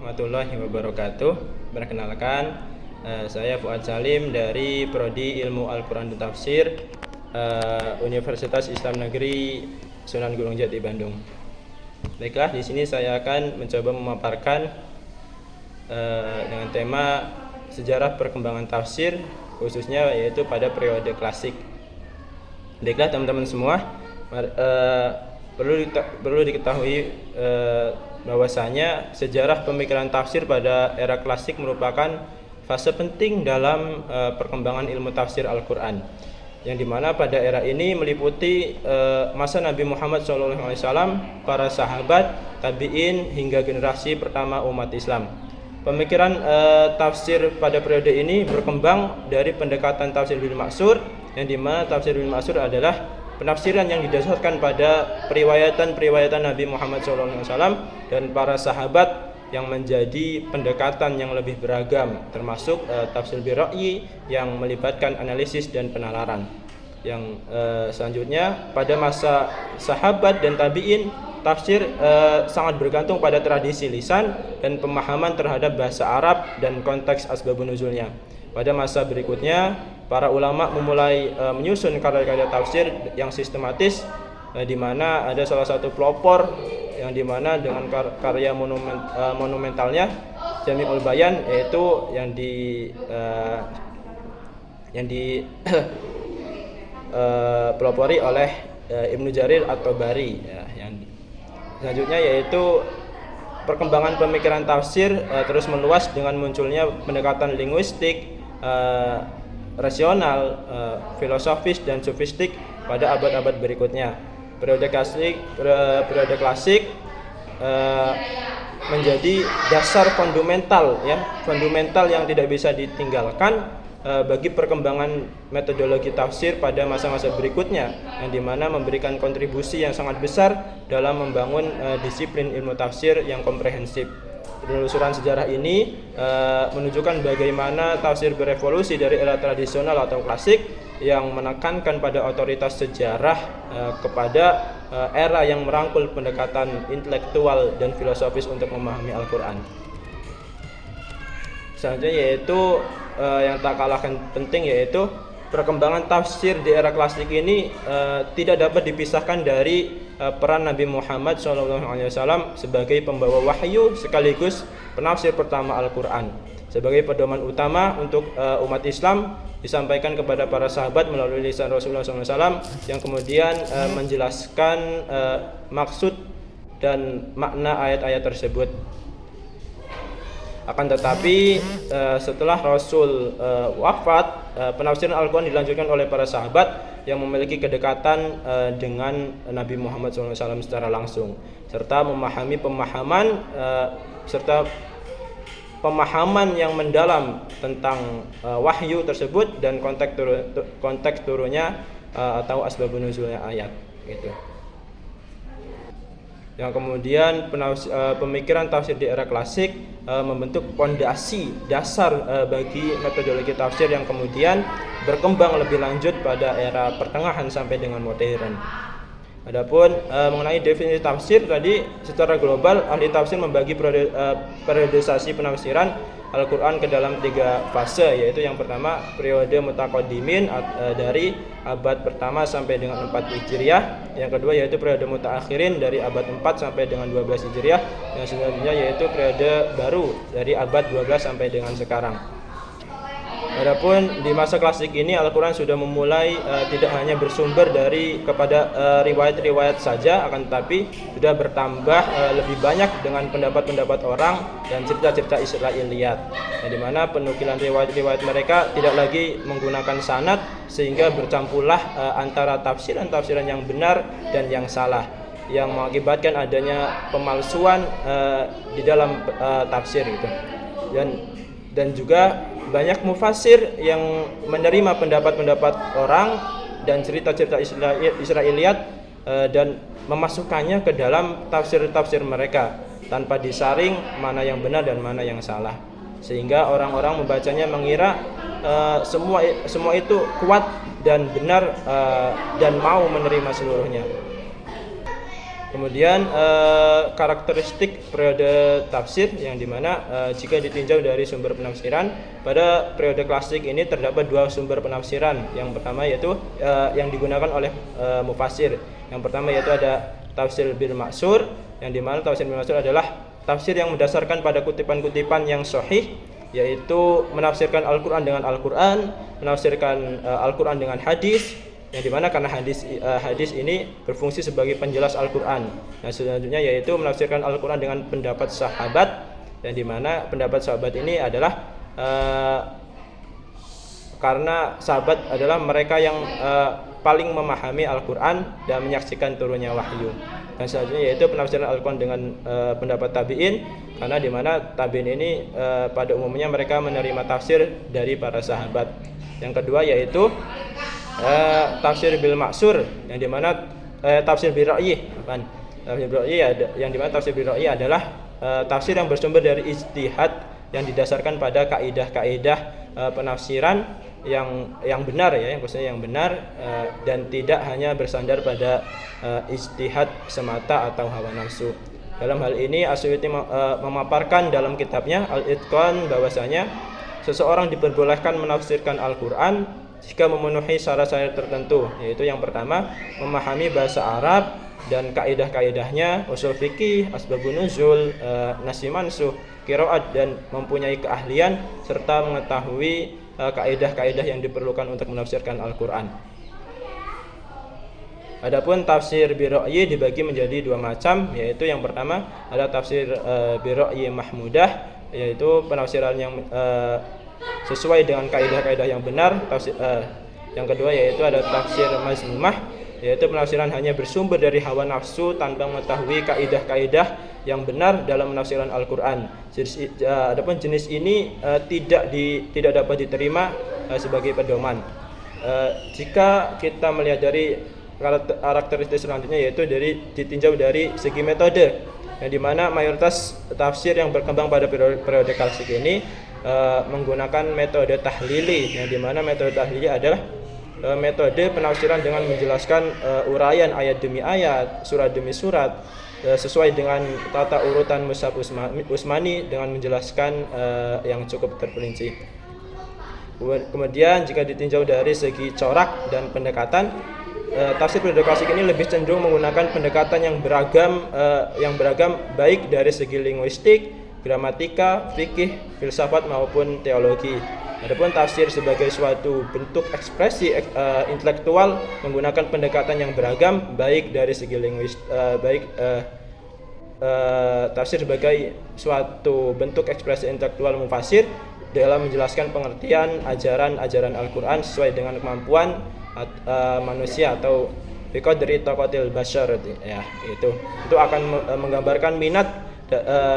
warahmatullahi wabarakatuh. Perkenalkan, saya Fuad Salim dari Prodi Ilmu Al-Quran dan Tafsir, Universitas Islam Negeri Sunan Gunung Jati, Bandung. Baiklah, di sini saya akan mencoba memaparkan dengan tema sejarah perkembangan tafsir, khususnya yaitu pada periode klasik. Baiklah teman-teman semua, perlu diketahui bahwasanya sejarah pemikiran tafsir pada era klasik merupakan fase penting dalam perkembangan ilmu tafsir Al-Quran, yang dimana pada era ini meliputi masa Nabi Muhammad SAW, para sahabat, tabi'in, hingga generasi pertama umat Islam. Pemikiran tafsir pada periode ini berkembang dari pendekatan tafsir bil ma'sur, yang dimana tafsir bil ma'sur adalah penafsiran yang didasarkan pada periwayatan Nabi Muhammad SAW dan para sahabat, yang menjadi pendekatan yang lebih beragam, termasuk tafsir bil ra'yi yang melibatkan analisis dan penalaran. Yang selanjutnya, pada masa sahabat dan tabi'in, tafsir sangat bergantung pada tradisi lisan dan pemahaman terhadap bahasa Arab dan konteks asbabun nuzulnya. Pada masa berikutnya, para ulama memulai menyusun karya-karya tafsir yang sistematis, di mana ada salah satu pelopor yang dimana dengan karya monumentalnya Jami'ul Bayan, yaitu yang pelopori oleh Ibnu Jarir At-Tabari. Yang selanjutnya yaitu perkembangan pemikiran tafsir terus meluas dengan munculnya pendekatan linguistik, rasional, filosofis dan sofistik pada abad-abad berikutnya. Periode klasik menjadi dasar fundamental yang tidak bisa ditinggalkan bagi perkembangan metodologi tafsir pada masa-masa berikutnya, yang dimana memberikan kontribusi yang sangat besar dalam membangun disiplin ilmu tafsir yang komprehensif. Penelusuran sejarah ini menunjukkan bagaimana tafsir berevolusi dari era tradisional atau klasik yang menekankan pada otoritas sejarah kepada era yang merangkul pendekatan intelektual dan filosofis untuk memahami Al-Quran. Selanjutnya yaitu yang tak kalah penting, yaitu perkembangan tafsir di era klasik ini tidak dapat dipisahkan dari peran Nabi Muhammad SAW sebagai pembawa wahyu sekaligus penafsir pertama Al-Quran. Sebagai pedoman utama untuk umat Islam, disampaikan kepada para sahabat melalui lisan Rasulullah SAW, yang kemudian menjelaskan maksud dan makna ayat-ayat tersebut. Akan tetapi setelah Rasul wafat, penafsiran Al-Quran dilanjutkan oleh para sahabat yang memiliki kedekatan dengan Nabi Muhammad SAW secara langsung, serta memahami pemahaman yang mendalam tentang wahyu tersebut dan konteks turunnya atau asbabun nuzulnya ayat gitu. Yang kemudian pemikiran tafsir di era klasik membentuk pondasi dasar bagi metodologi tafsir yang kemudian berkembang lebih lanjut pada era pertengahan sampai dengan modern. Adapun mengenai definisi tafsir tadi, secara global ahli tafsir membagi periodisasi penafsiran Al-Quran ke dalam 3 fase, yaitu yang pertama periode mutaqaddimin dari abad pertama sampai dengan 4 Hijriah, yang kedua yaitu periode mutaakhirin dari abad 4 sampai dengan 12 Hijriah, yang selanjutnya yaitu periode baru dari abad 12 sampai dengan sekarang. Adapun di masa klasik ini Al-Quran sudah memulai tidak hanya bersumber kepada riwayat-riwayat saja, akan tetapi sudah bertambah lebih banyak dengan pendapat-pendapat orang dan cerita-cerita Israiliyat, di mana penukilan riwayat-riwayat mereka tidak lagi menggunakan sanad, sehingga bercampurlah antara tafsiran yang benar dan yang salah, yang mengakibatkan adanya pemalsuan di dalam tafsir gitu. Dan juga banyak mufasir yang menerima pendapat-pendapat orang dan cerita-cerita Israiliyat dan memasukkannya ke dalam tafsir-tafsir mereka tanpa disaring mana yang benar dan mana yang salah, sehingga orang-orang membacanya mengira semua itu kuat dan benar dan mau menerima seluruhnya. Kemudian karakteristik periode tafsir yang dimana jika ditinjau dari sumber penafsiran, pada periode klasik ini terdapat dua sumber penafsiran. Yang pertama yaitu yang digunakan oleh mufassir. Yang pertama yaitu ada tafsir bil maksur, yang dimana tafsir bil maksur adalah tafsir yang mendasarkan pada kutipan-kutipan yang sahih, yaitu menafsirkan Al-Quran dengan Al-Quran, menafsirkan Al-Quran dengan hadis, yang dimana karena hadis ini berfungsi sebagai penjelas Al-Quran. Nah, selanjutnya yaitu menafsirkan Al-Quran dengan pendapat sahabat, yang dimana pendapat sahabat ini adalah karena sahabat adalah mereka yang paling memahami Al-Quran dan menyaksikan turunnya wahyu. Dan selanjutnya yaitu penafsiran Al-Quran dengan pendapat tabi'in, karena dimana tabi'in ini pada umumnya mereka menerima tafsir dari para sahabat. Yang kedua yaitu tafsir bil maksur, yang dimana tafsir bil ra'yi, tafsir bil ra'yi yang dimana tafsir bil ra'yi adalah tafsir yang bersumber dari ijtihad yang didasarkan pada kaidah-kaidah penafsiran yang benar ya, yang maksudnya yang benar dan tidak hanya bersandar pada ijtihad semata atau hawa nafsu. Dalam hal ini As-Suyuti memaparkan dalam kitabnya Al-Itqan bahwasanya seseorang diperbolehkan menafsirkan Al-Quran jika memenuhi syarat-syarat tertentu, yaitu yang pertama memahami bahasa Arab dan kaidah-kaidahnya, usul fikih, asbabun nuzul, nasi mansuh, qiraat, dan mempunyai keahlian serta mengetahui kaidah-kaidah yang diperlukan untuk menafsirkan Al-Quran. Adapun tafsir bi ra'yi dibagi menjadi dua macam, yaitu yang pertama ada tafsir bi ra'yi mahmudah, yaitu penafsiran yang sesuai dengan kaidah-kaidah yang benar. Yang kedua yaitu ada tafsir mazmumah, yaitu penafsiran hanya bersumber dari hawa nafsu tanpa mengetahui kaidah-kaidah yang benar dalam penafsiran Al-Quran. Adapun jenis ini tidak dapat diterima sebagai pedoman. Jika kita melihat dari karakteristik selanjutnya, yaitu ditinjau dari segi metode, yang dimana mayoritas tafsir yang berkembang pada periode klasik ini menggunakan metode tahlili, yang dimana metode tahlili adalah metode penafsiran dengan menjelaskan uraian ayat demi ayat, surat demi surat, sesuai dengan tata urutan mushaf Utsmani dengan menjelaskan yang cukup terperinci. Kemudian jika ditinjau dari segi corak dan pendekatan, tafsir periode klasik ini lebih cenderung menggunakan pendekatan yang beragam baik dari segi linguistik, gramatika, fikih, filsafat maupun teologi. Adapun tafsir sebagai suatu bentuk ekspresi intelektual menggunakan pendekatan yang beragam baik dari segi tafsir sebagai suatu bentuk ekspresi intelektual mufassir dalam menjelaskan pengertian ajaran Al-Quran sesuai dengan kemampuan manusia atau biqadri taqatil bashar ya, itu akan menggambarkan minat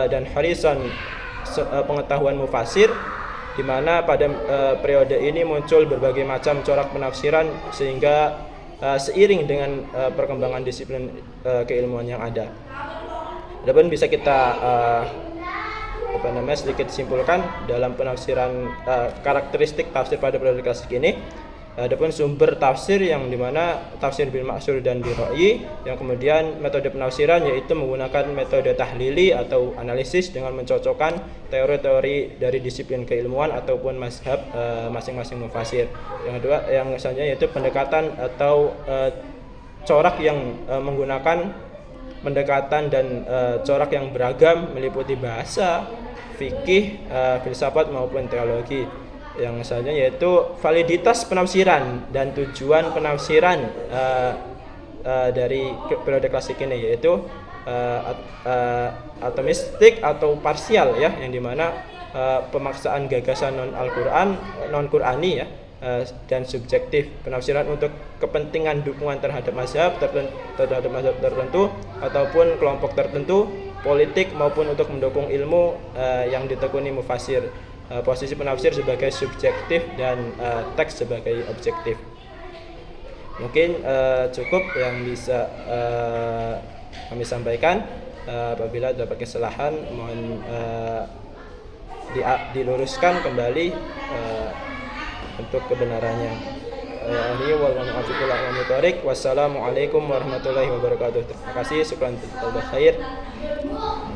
dan harisan pengetahuan mufassir, di mana pada periode ini muncul berbagai macam corak penafsiran sehingga seiring dengan perkembangan disiplin keilmuan yang ada. Adapun bisa kita sedikit simpulkan dalam penafsiran karakteristik tafsir pada periode klasik ini. Adapun sumber tafsir yang dimana tafsir bil maksur dan bil ra'yi, yang kemudian metode penafsiran yaitu menggunakan metode tahlili atau analisis dengan mencocokkan teori-teori dari disiplin keilmuan ataupun mazhab masing-masing mufassir. Yang kedua, yang selanjutnya yaitu pendekatan atau corak yang menggunakan pendekatan dan corak yang beragam meliputi bahasa, fikih, filsafat maupun teologi. Yang selanjutnya yaitu validitas penafsiran dan tujuan penafsiran dari periode klasik ini, yaitu atomistik atau parsial ya, yang dimana pemaksaan gagasan non Qurani ya, dan subjektif, penafsiran untuk kepentingan dukungan terhadap mazhab tertentu ataupun kelompok tertentu, politik maupun untuk mendukung ilmu yang ditekuni mufassir. Posisi penafsir sebagai subjektif dan teks sebagai objektif. Mungkin cukup yang bisa kami sampaikan. Apabila ada kesalahan mohon diluruskan kembali untuk kebenarannya. ahli wal muwaffiq ila aqwamit thoriq. Wassalamualaikum warahmatullahi wabarakatuh. Terima kasih, syukran jazakallahu khair.